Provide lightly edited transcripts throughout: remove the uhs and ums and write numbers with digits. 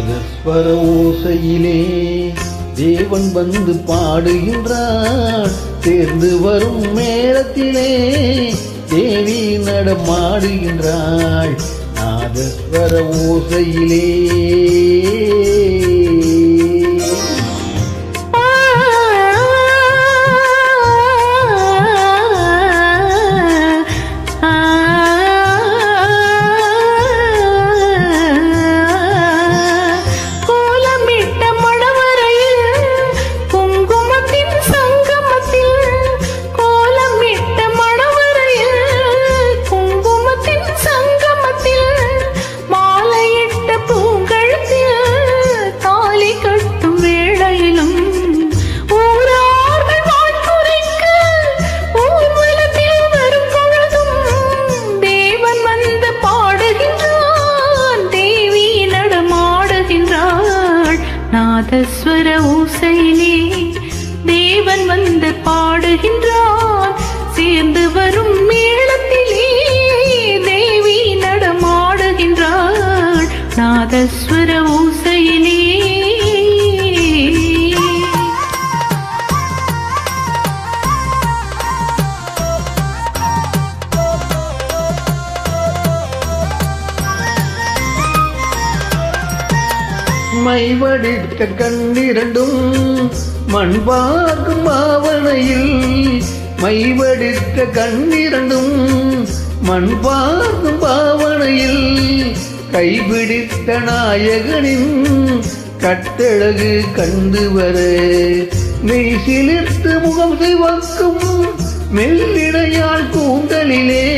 நாதஸ்வர ஓசையிலே தேவன் வந்து பாடுகின்றான். சேர்ந்து வரும் மேளத்திலே தேவி நடமாடுகின்றாள். நாதஸ்வர ஓசையிலே நாதஸ்வர ஓசையிலே தேவன் வந்து பாடுகின்றான். சேர்ந்து வரும் மேளத்திலே தேவி நடமாடுகின்றாள். நாதஸ்வர ஓசையிலே மைவடித்த கண்ணிரண்டும் மண்பார்க்கும் பாவனையில், மைவடித்த கண்ணிரண்டும் மண்பார்க்கும் பாவனையில், கைபிடித்த நாயகனின் கட்டழகு கண்டு வர மெய் சிலிர்த்து முகம் சிவக்கும் மெல்லிடையாள் கூந்தலிலே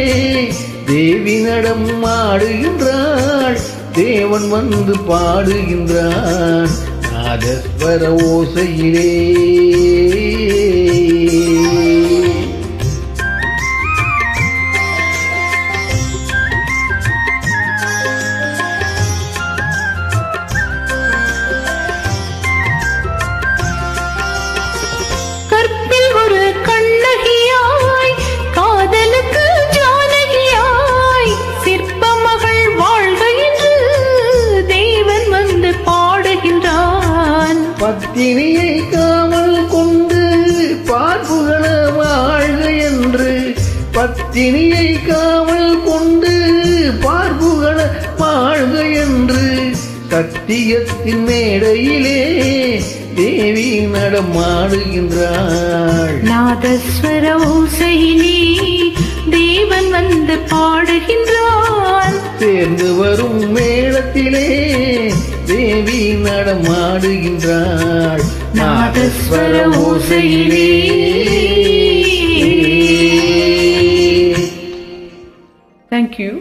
தேவி நடம் ஆடுகின்றாள். தேவன் வந்து பாடுகின்றான். நாதஸ்வர ஓசையிலே கற்பில் ஒரு கண்ணகியாய் காதலுக்கு ஜானகியாய் சிற்ப மகள் வாழ்க பாடுகின்றான். பத்தினியை காவல் கொண்டு பார்ப்புகள வாழ்க என்று, பத்தினியை காவல் கொண்டு பார்ப்புகள வாழ்க என்று சத்தியத்தின் மேடையிலே தேவி நடமாடுகின்றாள். நாதஸ்வர ஓசையிலே தேவன் வந்து பாடுகின்றான். சேர்ந்து வரும் மேளத்திலே தேவி நடமாடுகின்றாள். நாதஸ்வர ஓசையிலே. Thank you.